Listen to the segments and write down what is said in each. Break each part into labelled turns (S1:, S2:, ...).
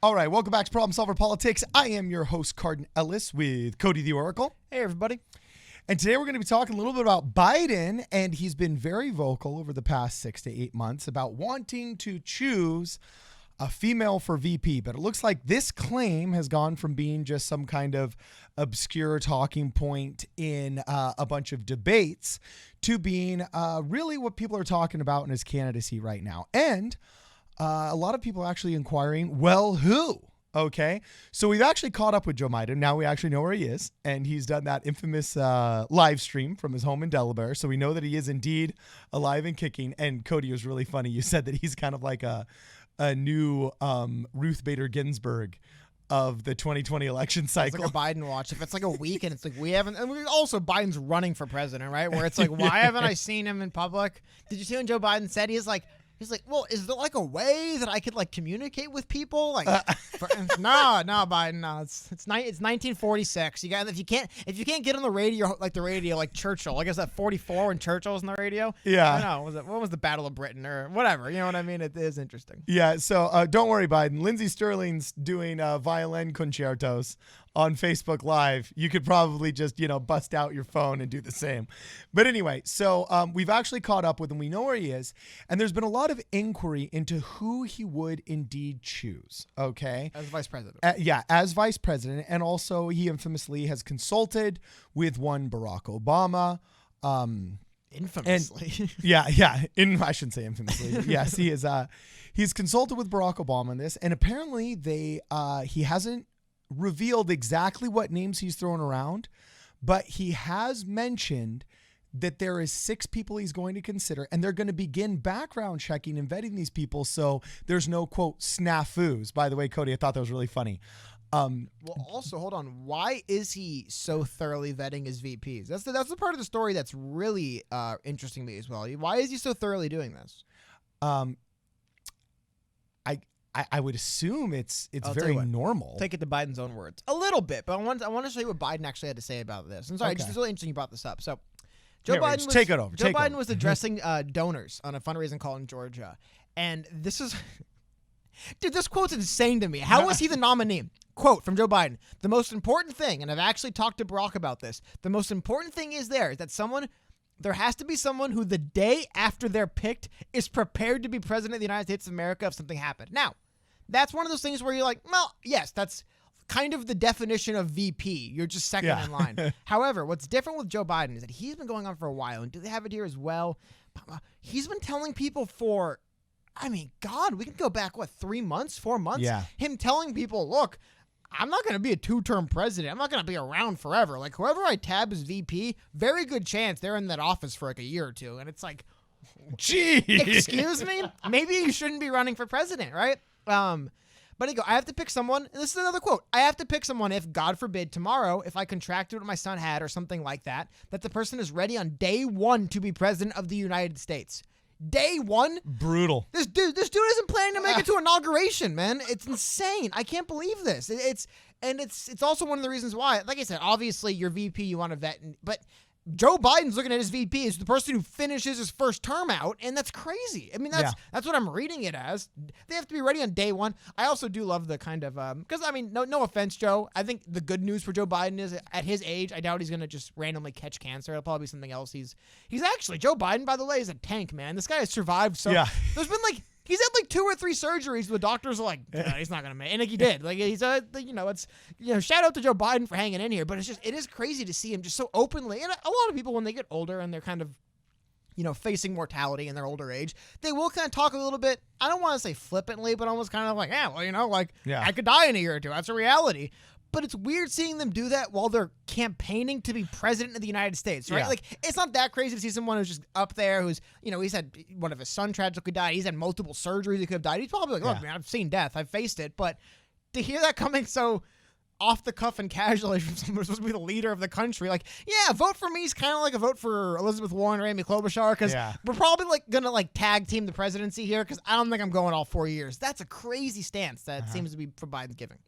S1: All right, welcome back to Problem Solver Politics. I am your host, Cardin Ellis, with Cody the Oracle.
S2: Hey, everybody.
S1: And today we're going to be talking a little bit about Biden, and he's been very vocal over the past 6 to 8 months about wanting to choose a female for VP. But it looks like this claim has gone from being just some kind of obscure talking point in a bunch of debates to being really what people are talking about in his candidacy right now. And a lot of people actually inquiring, well, who? Okay, so we've actually caught up with Joe Biden. Now we actually know where he is, and he's done that infamous live stream from his home in Delaware. So we know that he is indeed alive and kicking. And Cody, was really funny. You said that he's kind of like a new Ruth Bader Ginsburg of the 2020 election cycle.
S2: It's like a Biden watch. If it's like a week and it's like we haven't, and we also Biden's running for president, right? Where it's like, why haven't I seen him in public? Did you see when Joe Biden said he's like, well, is there like a way that I could like communicate with people? Like, no, Biden, no. It's 1946. You guys, if you can't get on the radio like Churchill. I guess that 44 when Churchill was on the radio.
S1: Yeah.
S2: I don't know. What was the Battle of Britain or whatever? You know what I mean? It is interesting.
S1: Yeah. So don't worry, Biden. Lindsey Sterling's doing violin concertos on Facebook Live. You could probably just, bust out your phone and do the same. But anyway, so we've actually caught up with him. We know where he is. And there's been a lot of inquiry into who he would indeed choose. Okay.
S2: As vice president.
S1: As vice president. And also he infamously has consulted with one Barack Obama.
S2: Infamously.
S1: I shouldn't say infamously. Yes, he is. He's consulted with Barack Obama on this. And apparently he hasn't revealed exactly what names he's throwing around, but he has mentioned that there is 6 people he's going to consider, and they're going to begin background checking and vetting these people, so there's no, quote, snafus. By the way, Cody, I thought that was really funny.
S2: Well, also, hold on. Why is he so thoroughly vetting his VPs? That's the part of the story that's really interesting to me as well. Why is he so thoroughly doing this?
S1: I would assume it's very normal.
S2: Take it to Biden's own words. A little bit, but I want to show you what Biden actually had to say about this. I'm sorry, it's really interesting you brought this up. So Joe Biden was addressing donors on a fundraising call in Georgia. And this is... Dude, this quote's insane to me. How was he the nominee? Quote from Joe Biden. The most important thing, and I've actually talked to Barack about this, the most important thing is that there has to be someone who the day after they're picked is prepared to be president of the United States of America if something happened. Now, that's one of those things where you're like, well, yes, that's kind of the definition of VP. You're just second in line. However, what's different with Joe Biden is that he's been going on for a while, and do they have it here as well? He's been telling people for, God, we can go back, 3 months, 4 months?
S1: Yeah.
S2: Him telling people, look, I'm not going to be a 2-term president. I'm not going to be around forever. Like, whoever I tab as VP, very good chance they're in that office for like a year or two. And it's like,
S1: gee,
S2: excuse me? Maybe you shouldn't be running for president, right? But I have to pick someone, and this is another quote, I have to pick someone if, God forbid, tomorrow, if I contracted what my son had or something like that the person is ready on day 1 to be president of the United States. Day 1?
S1: Brutal.
S2: This dude isn't planning to make it to inauguration, man. It's insane. I can't believe this. It's also one of the reasons why, like I said, obviously your VP you want to vet, but Joe Biden's looking at his VP as the person who finishes his first term out, and that's crazy. That's what I'm reading it as. They have to be ready on day 1. I also do love the kind of because no offense, Joe. I think the good news for Joe Biden is at his age, I doubt he's gonna just randomly catch cancer. It'll probably be something else. He's actually Joe Biden, by the way, is a tank, man. This guy has survived. So there's been he's had 2 or 3 surgeries. The doctors are like, he's not gonna make, and he did. He's shout out to Joe Biden for hanging in here. But it is crazy to see him just so openly. And a lot of people, when they get older and they're kind of, facing mortality in their older age, they will kind of talk a little bit. I don't want to say flippantly, but almost kind of like, I could die in a year or two. That's a reality. But it's weird seeing them do that while they're campaigning to be president of the United States, right?
S1: Yeah.
S2: It's not that crazy to see someone who's just up there who's, he's had one of his son tragically died. He's had multiple surgeries. He could have died. He's probably like, look, man, I've seen death. I've faced it. But to hear that coming so off the cuff and casually from someone who's supposed to be the leader of the country, vote for me is kind of like a vote for Elizabeth Warren or Amy Klobuchar, because we're probably going to tag team the presidency here, because I don't think I'm going all 4 years. That's a crazy stance that seems to be for Biden's giving.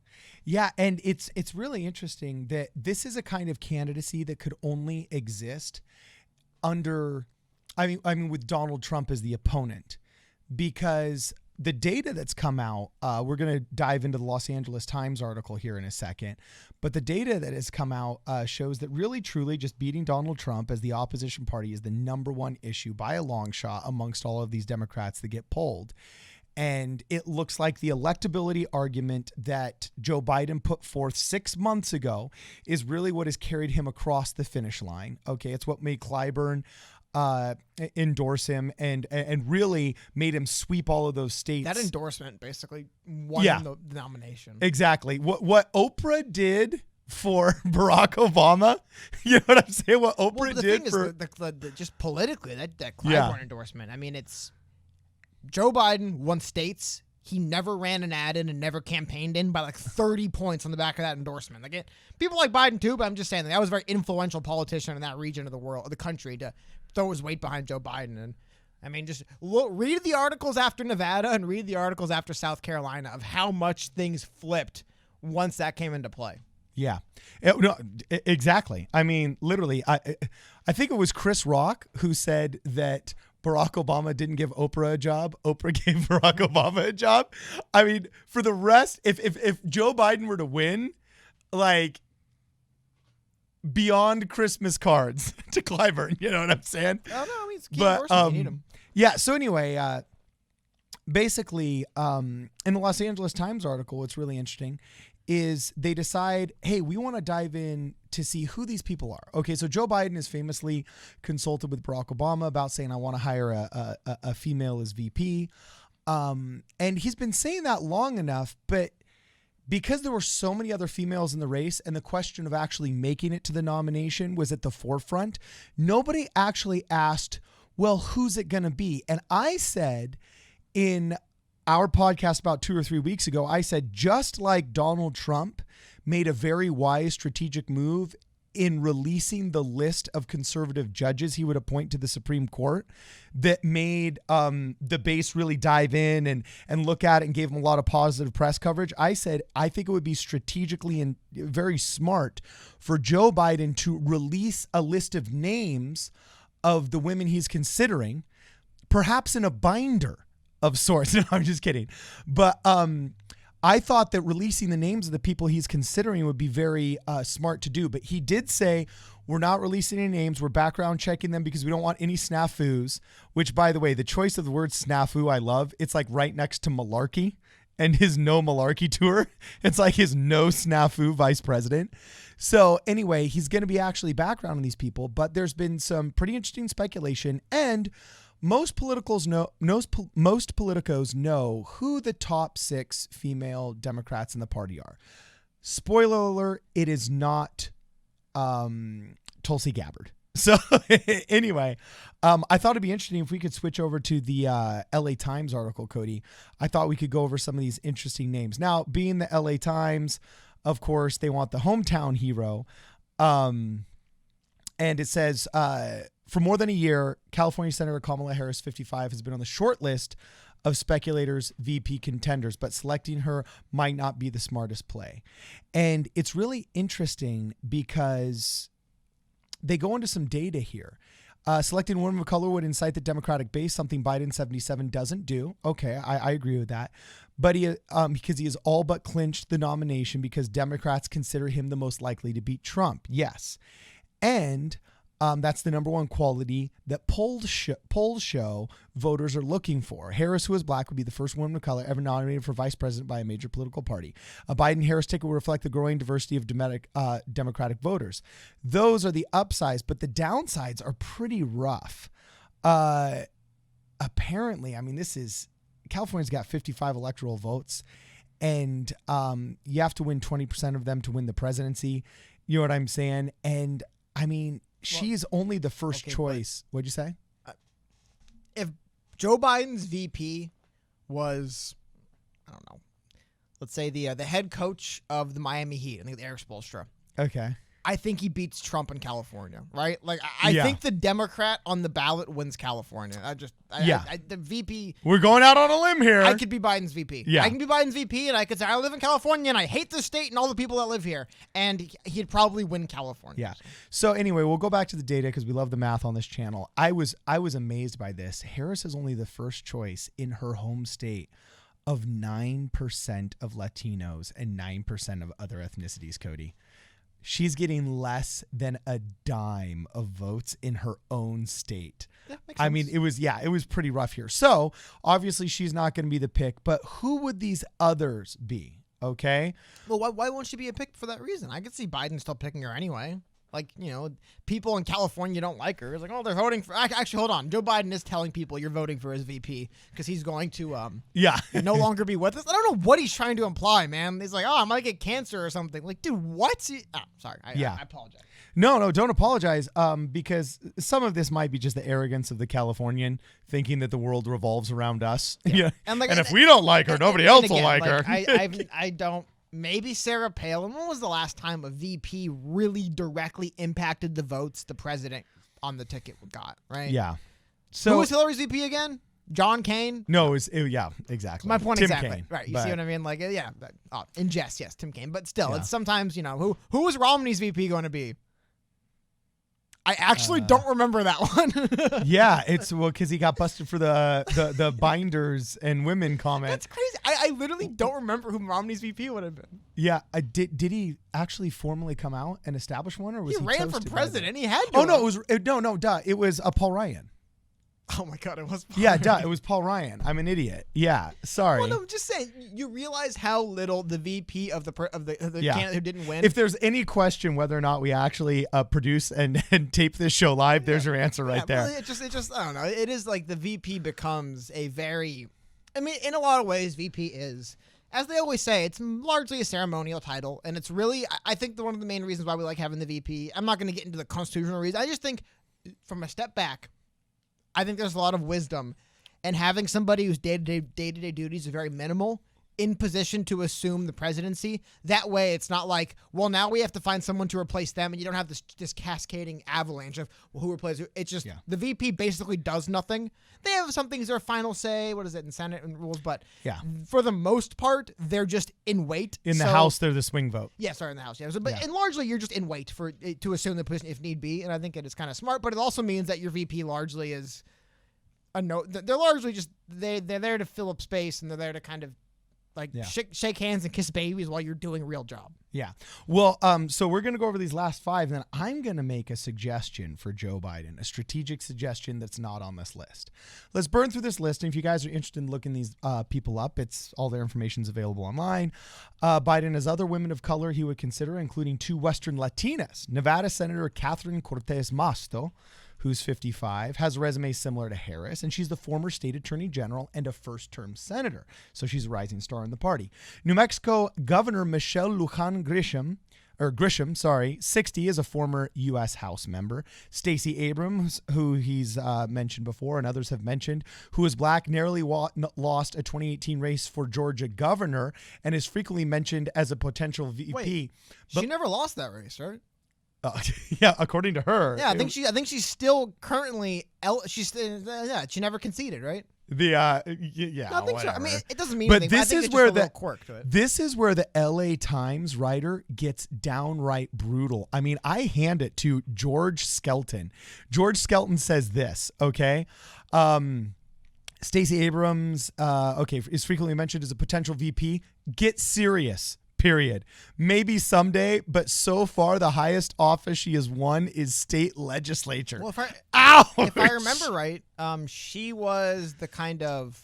S1: Yeah, and it's really interesting that this is a kind of candidacy that could only exist under, with Donald Trump as the opponent, because the data that's come out, we're going to dive into the Los Angeles Times article here in a second, but the data that has come out shows that really truly just beating Donald Trump as the opposition party is the number one issue by a long shot amongst all of these Democrats that get polled. And it looks like the electability argument that Joe Biden put forth 6 months ago is really what has carried him across the finish line. Okay, it's what made Clyburn endorse him and really made him sweep all of those states.
S2: That endorsement basically won the nomination.
S1: Exactly. What Oprah did for Barack Obama, you know what I'm saying? What Oprah did for
S2: just politically, that Clyburn endorsement. I mean, it's Joe Biden won states he never ran an ad in and never campaigned in by like 30 points on the back of that endorsement. Like people like Biden too, but I'm just saying that was a very influential politician in that region of the world, of the country, to throw his weight behind Joe Biden. And I mean, just read the articles after Nevada and read the articles after South Carolina of how much things flipped once that came into play.
S1: Yeah, no, exactly. I mean, literally, I think it was Chris Rock who said that Barack Obama didn't give Oprah a job. Oprah gave Barack Obama a job. I mean, for the rest, if Joe Biden were to win, like beyond Christmas cards to Clyburn, you know what I'm saying?
S2: Oh no, I mean, it's key endorsement. You need him.
S1: Yeah. So anyway, basically, in the Los Angeles Times article, what's really interesting is they decide, hey, we want to dive in to see who these people are. Okay, so Joe Biden has famously consulted with Barack Obama about saying, I want to hire a female as VP. And he's been saying that long enough, but because there were so many other females in the race and the question of actually making it to the nomination was at the forefront, nobody actually asked, well, who's it going to be? And I said in our podcast about 2 or 3 weeks ago, I said, just like Donald Trump made a very wise strategic move in releasing the list of conservative judges he would appoint to the Supreme Court that made the base really dive in and look at it and gave him a lot of positive press coverage. I said, I think it would be strategically and very smart for Joe Biden to release a list of names of the women he's considering, perhaps in a binder of sorts. No, I'm just kidding. But I thought that releasing the names of the people he's considering would be very smart to do. But he did say, we're not releasing any names. We're background checking them because we don't want any snafus, which, by the way, the choice of the word snafu, I love. It's like right next to malarkey and his no malarkey tour. It's like his no snafu vice president. So anyway, he's going to be actually backgrounding these people. But there's been some pretty interesting speculation, and most politicos know who the top 6 female Democrats in the party are. Spoiler alert, it is not Tulsi Gabbard. So anyway, I thought it'd be interesting if we could switch over to the LA Times article, Cody. I thought we could go over some of these interesting names. Now, being the LA Times, of course, they want the hometown hero. And it says, for more than a year, California Senator Kamala Harris, 55, has been on the short list of speculators' VP contenders, but selecting her might not be the smartest play. And it's really interesting because they go into some data here. Selecting a woman of color would incite the Democratic base, something Biden 77 doesn't do. Okay, I agree with that. But because he has all but clinched the nomination because Democrats consider him the most likely to beat Trump. Yes. And that's the number one quality that polls show voters are looking for. Harris, who is black, would be the first woman of color ever nominated for vice president by a major political party. A Biden-Harris ticket will reflect the growing diversity of Democratic voters. Those are the upsides, but the downsides are pretty rough. Apparently, I mean, California's got 55 electoral votes, and you have to win 20% of them to win the presidency. You know what I'm saying? And I mean, she's only the first choice. What'd you say?
S2: If Joe Biden's VP was, I don't know, let's say the head coach of the Miami Heat, I think Eric Spoelstra.
S1: Okay.
S2: I think he beats Trump in California, right? Like, I
S1: Yeah.
S2: think the Democrat on the ballot wins California. The VP.
S1: We're going out on a limb here.
S2: I could be Biden's VP.
S1: Yeah.
S2: I can be Biden's VP, and I could say, I live in California, and I hate the state and all the people that live here. And he'd probably win California.
S1: Yeah. So anyway, we'll go back to the data because we love the math on this channel. I was amazed by this. Harris is only the first choice in her home state of 9% of Latinos and 9% of other ethnicities, Cody. She's getting less than a dime of votes in her own state.
S2: Yeah, makes
S1: I
S2: sense.
S1: mean, it was pretty rough here. So obviously she's not going to be the pick, but who would these others be? Okay.
S2: Well, why won't she be a pick for that reason? I could see Biden still picking her anyway. Like, people in California don't like her. It's like, oh, they're voting for... Actually, hold on. Joe Biden is telling people you're voting for his VP because he's going to no longer be with us. I don't know what he's trying to imply, man. He's like, oh, I might get cancer or something. Like, dude, what? Sorry. I apologize.
S1: No, don't apologize. Because some of this might be just the arrogance of the Californian thinking that the world revolves around us. Yeah.
S2: And
S1: if we don't like her, nobody else will like her.
S2: I don't... Maybe Sarah Palin. When was the last time a VP really directly impacted the votes the president on the ticket got, right?
S1: Yeah. So
S2: who was Hillary's VP again? John Kaine?
S1: No, yeah, exactly.
S2: My point
S1: Tim
S2: exactly.
S1: Kaine,
S2: Right. You see what I mean? Like, yeah. In jest, yes, Tim Kaine. But still, it's sometimes, who was Romney's VP going to be? I actually don't remember that one.
S1: Yeah, it's because he got busted for the binders and women comment.
S2: That's crazy. I literally don't remember who Romney's VP would have been.
S1: Yeah, did he actually formally come out and establish one, or was he
S2: ran for
S1: toasted
S2: president? He had to.
S1: Oh no, it was Paul Ryan.
S2: Oh my God, it was Paul
S1: Yeah,
S2: Ryan.
S1: it was Paul Ryan. I'm an idiot. Yeah, sorry.
S2: Well, no, I'm just saying. You realize how little the VP of the candidate who didn't win.
S1: If there's any question whether or not we actually produce and tape this show live, there's your answer right there.
S2: Well, it just I don't know. It is like the VP becomes a very, I mean, in a lot of ways, VP is, as they always say, it's largely a ceremonial title, and it's really, I think, one of the main reasons why we like having the VP. I'm not going to get into the constitutional reasons. I just think, from a step back, I think there's a lot of wisdom in having somebody whose day-to-day duties are very minimal in position to assume the presidency. That way, it's not like, well, now we have to find someone to replace them, and you don't have this cascading avalanche of who replaces who. It's just the VP basically does nothing. They have some things their final say, in Senate and rules, but for the most part, they're just in wait.
S1: In the House, they're the swing vote.
S2: Yeah, sorry, in the House. Yeah, and largely, you're just in wait to assume the position if need be, and I think it is kind of smart, but it also means that your VP largely is they're largely just they're there to fill up space, and they're there to kind of shake hands and kiss babies while you're doing a real job.
S1: Yeah. Well, so we're going to go over these last 5, and then I'm going to make a suggestion for Joe Biden, a strategic suggestion that's not on this list. Let's burn through this list, and if you guys are interested in looking these people up, it's all their information's available online. Biden has other women of color he would consider, including 2 Western Latinas. Nevada Senator Catherine Cortez Masto, who's 55, has a resume similar to Harris, and she's the former state attorney general and a first-term senator, so she's a rising star in the party. New Mexico Governor Michelle Lujan Grisham, 60, is a former U.S. House member. Stacey Abrams, who he's mentioned before and others have mentioned, who is black, narrowly lost a 2018 race for Georgia governor and is frequently mentioned as a potential VP.
S2: Wait, she never lost that race, right?
S1: Yeah, according to her.
S2: Yeah, I think she's still currently she never conceded, right?
S1: I
S2: think so. I mean, it doesn't mean
S1: but
S2: anything.
S1: This
S2: but I think
S1: is
S2: it's
S1: where
S2: just a little quirk to it.
S1: This is where the LA Times writer gets downright brutal. I mean, I hand it to George Skelton. George Skelton says this, okay? Stacey Abrams, is frequently mentioned as a potential VP. Get serious. Period. Maybe someday, but so far the highest office she has won is state legislature.
S2: Well, if I remember right, she was the kind of,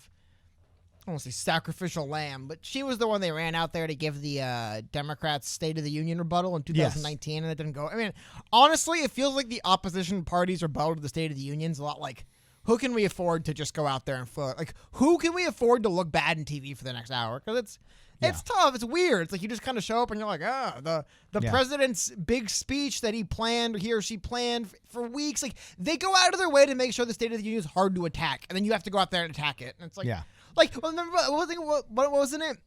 S2: I don't want to say sacrificial lamb, but she was the one they ran out there to give the Democrats State of the Union rebuttal in 2019, and it didn't go. I mean, honestly, it feels like the opposition party's rebuttal to the State of the Union's a lot like, who can we afford to just go out there and float? Like, who can we afford to look bad in TV for the next hour? Because it's tough. It's weird. It's like you just kind of show up and you're like, the president's big speech that he or she planned for weeks. Like, they go out of their way to make sure the State of the Union is hard to attack, and then you have to go out there and attack it. And it's like, remember what wasn't it?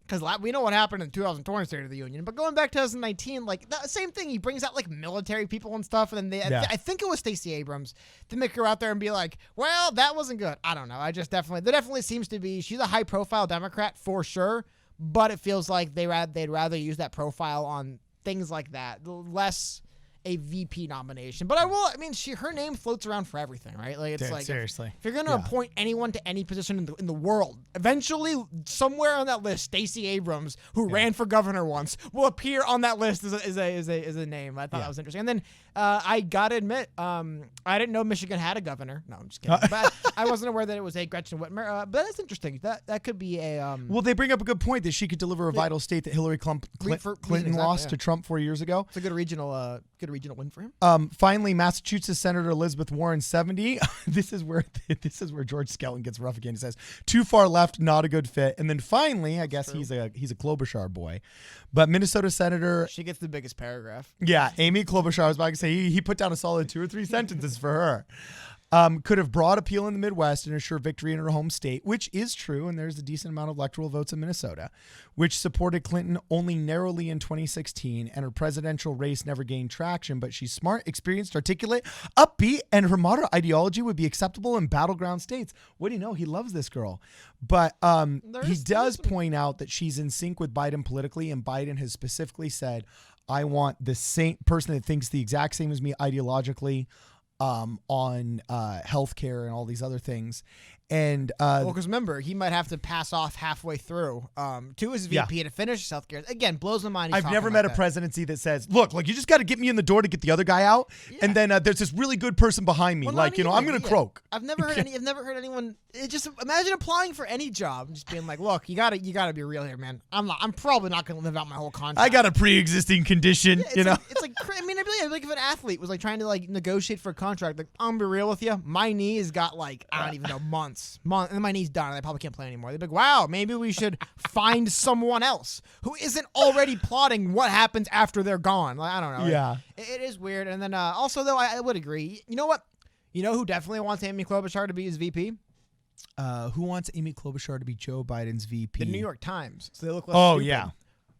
S2: because we know what happened in 2020 State of the Union, but going back to 2019, like that same thing, he brings out like military people and stuff, and then I think it was Stacey Abrams to make her out there and be like, well, that wasn't good. I don't know. There definitely seems to be, she's a high profile Democrat for sure, but it feels like they'd rather use that profile on things like that, less a VP nomination. But her name floats around for everything, right? Like it's like
S1: seriously,
S2: if you're gonna appoint anyone to any position in the world, eventually somewhere on that list, Stacey Abrams, who ran for governor once, will appear on that list as a name. I thought that was interesting. And then I gotta admit, I didn't know Michigan had a governor. No, I'm just kidding. But I wasn't aware that it was a Gretchen Whitmer. But that's interesting. That could be a.
S1: Well, they bring up a good point that she could deliver a vital state that Hillary Clinton lost to Trump 4 years ago.
S2: It's a good regional win for him.
S1: Finally, Massachusetts Senator Elizabeth Warren, 70. This is where George Skelton gets rough again. He says, too far left, not a good fit. And then finally, I guess he's a Klobuchar boy. But Minnesota Senator.
S2: She gets the biggest paragraph.
S1: Yeah, Amy Klobuchar. I was about to say he put down a solid 2 or 3 sentences for her. Could have broad appeal in the Midwest and assure victory in her home state, which is true, and there's a decent amount of electoral votes in Minnesota, which supported Clinton only narrowly in 2016, and her presidential race never gained traction, but she's smart, experienced, articulate, upbeat, and her moderate ideology would be acceptable in battleground states. What do you know? He loves this girl. But he does point out that she's in sync with Biden politically, and Biden has specifically said, I want the same person that thinks the exact same as me ideologically, on healthcare and all these other things. And
S2: because remember, he might have to pass off halfway through to his VP to finish his healthcare. Again, blows my mind.
S1: I've never met a presidency that says, look, like you just got to get me in the door to get the other guy out. Yeah. And then there's this really good person behind me. Well, I'm going to croak.
S2: I've never heard anyone. Just imagine applying for any job and just being like, look, you gotta be real here, man. I'm probably not going to live out my whole contract.
S1: I got a pre-existing condition,
S2: It's like, I mean, like if an athlete was like trying to like negotiate for a contract, like I'm gonna be real with you, my knee has got like, I don't even know, months, and then my knee's done, and I probably can't play anymore. They'd be like, wow, maybe we should find someone else who isn't already plotting what happens after they're gone. Like, I don't know.
S1: Yeah.
S2: It is weird. And then also, though, I would agree. You know what? You know who definitely wants Amy Klobuchar to be his VP?
S1: Who wants Amy Klobuchar to be Joe Biden's VP?
S2: The New York Times. So they look less stupid.
S1: Yeah.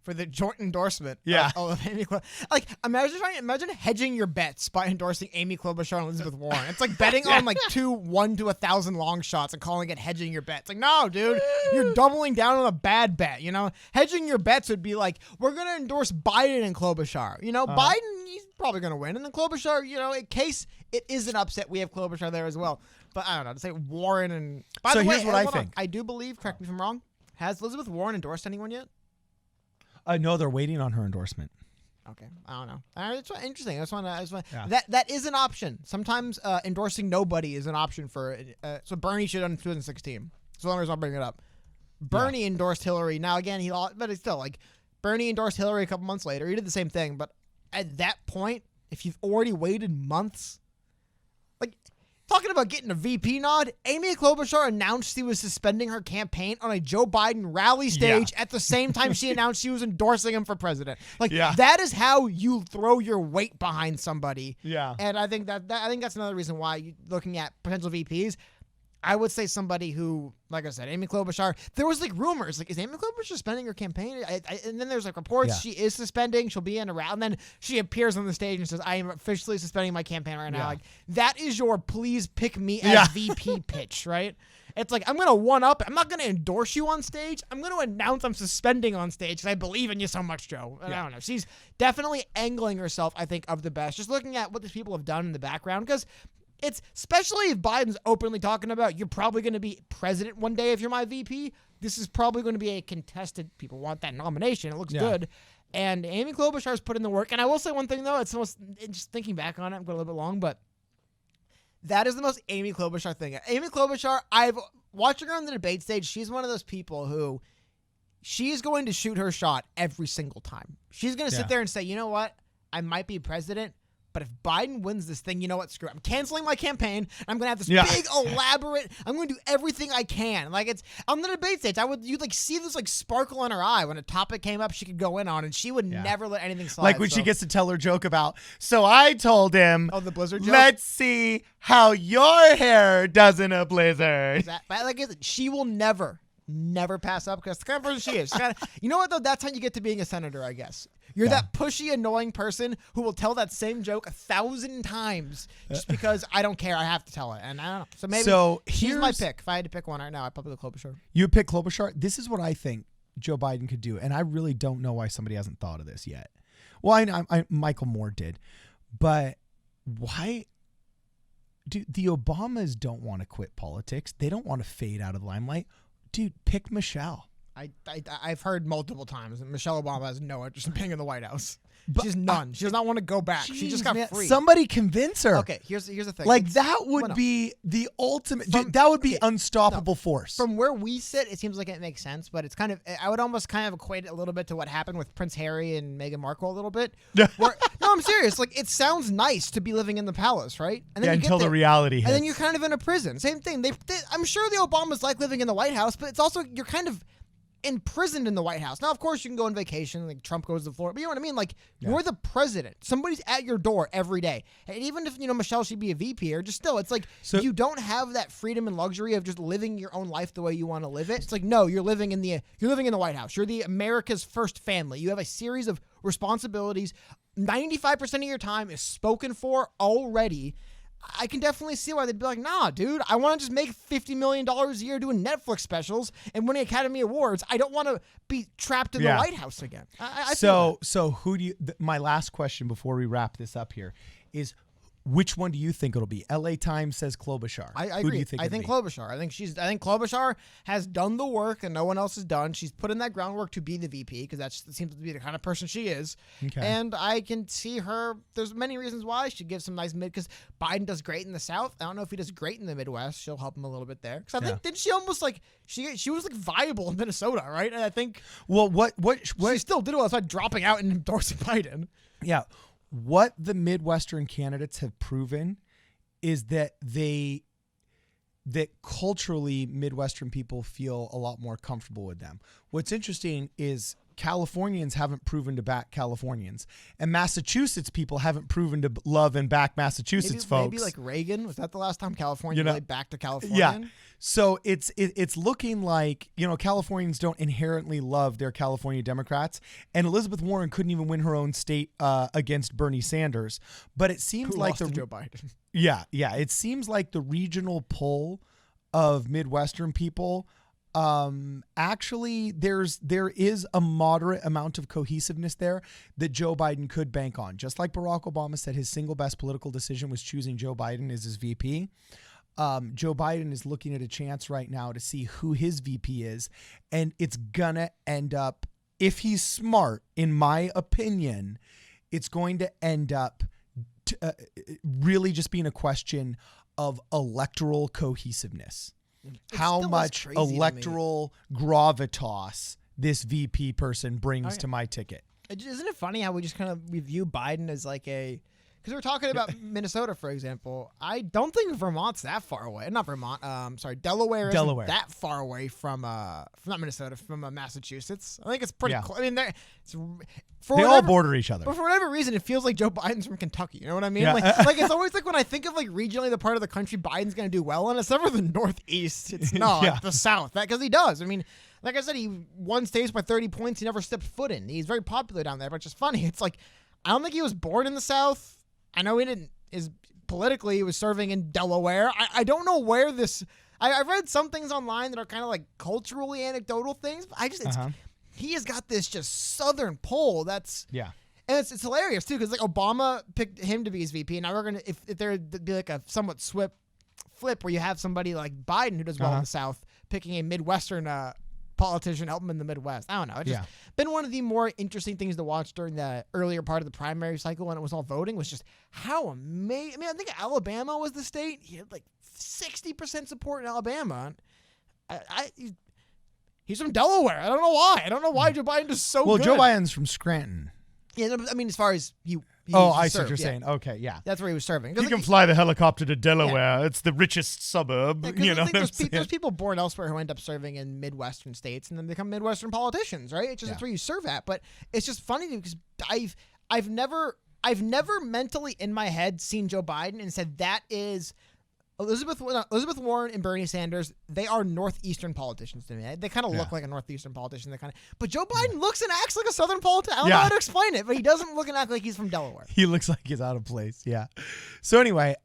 S2: For the joint endorsement.
S1: Yeah.
S2: Of Amy like, imagine hedging your bets by endorsing Amy Klobuchar and Elizabeth Warren. It's like betting on like 1 to 1,000 long shots and calling it hedging your bets. Like, no, dude, you're doubling down on a bad bet. Hedging your bets would be like, we're gonna endorse Biden and Klobuchar. Biden, he's probably gonna win, and then Klobuchar, in case it is an upset, we have Klobuchar there as well. But I don't know, to say Warren and. By the way,
S1: here's what I think.
S2: I do believe. Correct me if I'm wrong. Has Elizabeth Warren endorsed anyone yet?
S1: No, they're waiting on her endorsement.
S2: Okay, I don't know. It's interesting. That is an option. Sometimes endorsing nobody is an option for. So Bernie should have done 2016. So long as I'll bring it up. Bernie endorsed Hillary. Now again, but it's still like Bernie endorsed Hillary a couple months later. He did the same thing, but at that point, if you've already waited months, like. Talking about getting a VP nod, Amy Klobuchar announced she was suspending her campaign on a Joe Biden rally stage at the same time she announced she was endorsing him for president. That is how you throw your weight behind somebody.
S1: Yeah.
S2: And I think that's another reason why looking at potential VPs, I would say somebody who, like I said, Amy Klobuchar, there was like rumors, like, is Amy Klobuchar suspending her campaign? And then there's like reports she is suspending, she'll be in a rally, and then she appears on the stage and says, I am officially suspending my campaign right now.
S1: Yeah.
S2: Like, that is your please pick me as VP pitch, right? It's like, I'm going to one-up, I'm not going to endorse you on stage, I'm going to announce I'm suspending on stage because I believe in you so much, Joe. And I don't know, she's definitely angling herself, I think, of the best. Just looking at what these people have done in the background, because it's, especially if Biden's openly talking about you're probably going to be president one day if you're my VP, this is probably going to be a contested, people want that nomination. It looks good. And Amy Klobuchar's put in the work. And I will say one thing, though, it's just thinking back on it, I'm going a little bit long, but that is the most Amy Klobuchar thing. Amy Klobuchar, I've watching her on the debate stage, she's one of those people who she's going to shoot her shot every single time. She's going to sit there and say, you know what? I might be president, but if Biden wins this thing, you know what? Screw it. I'm canceling my campaign. I'm going to have this big, elaborate, I'm going to do everything I can. Like, it's on the debate stage, you'd like see this like sparkle in her eye when a topic came up she could go in on, and she would never let anything slide.
S1: Like when she gets to tell her joke about, so I told him,
S2: the blizzard joke?
S1: Let's see how your hair does in a blizzard.
S2: But like she will never never pass up because that's the kind of person she is. You know what, though? That's how you get to being a senator, I guess. You're that pushy, annoying person who will tell that same joke 1,000 times just because I don't care. I have to tell it. And I don't know. So maybe she's my pick. If I had to pick one right now, I'd probably go Klobuchar.
S1: You would pick Klobuchar? This is what I think Joe Biden could do. And I really don't know why somebody hasn't thought of this yet. Well, I Michael Moore did. But why? Dude, the Obamas don't want to quit politics. They don't want to fade out of the limelight. Dude, pick Michelle.
S2: I've heard multiple times that Michelle Obama has no interest in being in the White House. She's none. She does not want to go back. She just got free.
S1: Somebody convince her.
S2: Okay, here's the thing.
S1: Like, that would be the ultimate. That would be unstoppable force.
S2: From where we sit, it seems like it makes sense, but it's kind of. I would almost kind of equate it a little bit to what happened with Prince Harry and Meghan Markle a little bit. No, I'm serious. Like, it sounds nice to be living in the palace, right? And then
S1: until the reality hits.
S2: And then you're kind of in a prison. Same thing. I'm sure the Obamas like living in the White House, but it's also you're kind of imprisoned in the White House. Now, of course, you can go on vacation, like Trump goes to Florida, but you know what I mean? Like, you're the president. Somebody's at your door every day. And even if, Michelle should be a VP or just still, it's like, you don't have that freedom and luxury of just living your own life the way you want to live it. It's like, no, you're living in the White House. You're the America's first family. You have a series of responsibilities. 95% of your time is spoken for already. I can definitely see why they'd be like, nah, dude, I want to just make $50 million a year doing Netflix specials and winning Academy Awards. I don't want to be trapped in the White House again.
S1: So who do you, my last question before we wrap this up here is, which one do you think it'll be? LA Times says Klobuchar.
S2: I agree.
S1: Who do you think
S2: I think Klobuchar. I think Klobuchar has done the work that no one else has done. She's put in that groundwork to be the VP because that seems to be the kind of person she is. Okay. And I can see her. There's many reasons why she gives some nice mid because Biden does great in the South. I don't know if he does great in the Midwest. She'll help him a little bit there because I think didn't she almost like she was like viable in Minnesota, right? And I think what she still did well aside dropping out and endorsing Biden.
S1: Yeah. What the Midwestern candidates have proven is that culturally Midwestern people feel a lot more comfortable with them. What's interesting is Californians haven't proven to back Californians, and Massachusetts people haven't proven to love and back Massachusetts folks.
S2: Maybe like Reagan. Was that the last time California really backed a Californian?
S1: Yeah. So it's looking like, Californians don't inherently love their California Democrats, and Elizabeth Warren couldn't even win her own state against Bernie Sanders. But it seems like
S2: Joe Biden.
S1: Yeah. It seems like the regional pull of Midwestern people. Actually, there is a moderate amount of cohesiveness there that Joe Biden could bank on. Just like Barack Obama said his single best political decision was choosing Joe Biden as his VP. Joe Biden is looking at a chance right now to see who his VP is, and it's gonna end up, if he's smart, in my opinion, it's going to end up really just being a question of electoral cohesiveness. How much electoral gravitas this VP person brings to my ticket.
S2: Isn't it funny how we just kind of view Biden as like because we're talking about Minnesota, for example. I don't think Vermont's that far away. Not Vermont. Delaware isn't that far away from not Minnesota, from Massachusetts. I think it's pretty close. I mean, they
S1: all border each other.
S2: But for whatever reason, it feels like Joe Biden's from Kentucky. You know what I mean? Yeah. Like it's always like when I think of like regionally the part of the country Biden's going to do well in, it's never the Northeast. It's not the South. Because he does. I mean, like I said, he won states by 30 points. He never stepped foot in. He's very popular down there. But it's just funny. It's like, I don't think he was born in the South. I know he didn't. Politically, he was serving in Delaware. I don't know where this. I've read some things online that are kind of like culturally anecdotal things. But he has got this just Southern pull. And it's hilarious too because like Obama picked him to be his VP. And now we're gonna if there would be like a somewhat flip where you have somebody like Biden who does well in the South picking a Midwestern politician help him in the Midwest. I don't know. It's just been one of the more interesting things to watch during the earlier part of the primary cycle when it was all voting was just how amazing. I mean, I think Alabama was the state. He had like 60% support in Alabama. He's from Delaware. I don't know why. I don't know why Joe Biden is so good.
S1: Well, Joe Biden's from Scranton.
S2: Yeah, I mean, as far as he
S1: I see what you're saying. Okay, yeah.
S2: That's where he was serving.
S1: He can fly the helicopter to Delaware. Yeah. It's the richest suburb.
S2: I think there's people born elsewhere who end up serving in Midwestern states and then become Midwestern politicians, right? It's just that's where you serve at. But it's just funny because I've never mentally in my head seen Joe Biden and said that is Elizabeth Warren and Bernie Sanders, they are northeastern politicians to me. They kind of look like a northeastern politician. But Joe Biden looks and acts like a southern politician. I don't know how to explain it, but he doesn't look and act like he's from Delaware.
S1: He looks like he's out of place. Yeah. So anyway,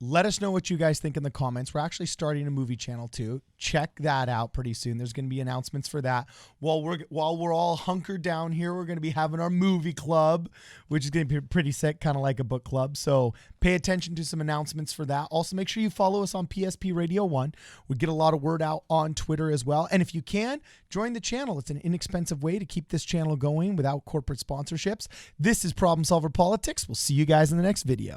S1: let us know what you guys think in the comments. We're actually starting a movie channel too. Check that out pretty soon. There's going to be announcements for that. While we're all hunkered down here, we're going to be having our movie club, which is going to be pretty sick, kind of like a book club. So pay attention to some announcements for that. Also, make sure you follow us on PSP Radio 1. We get a lot of word out on Twitter as well. And if you can, join the channel. It's an inexpensive way to keep this channel going without corporate sponsorships. This is Problem Solver Politics. We'll see you guys in the next video.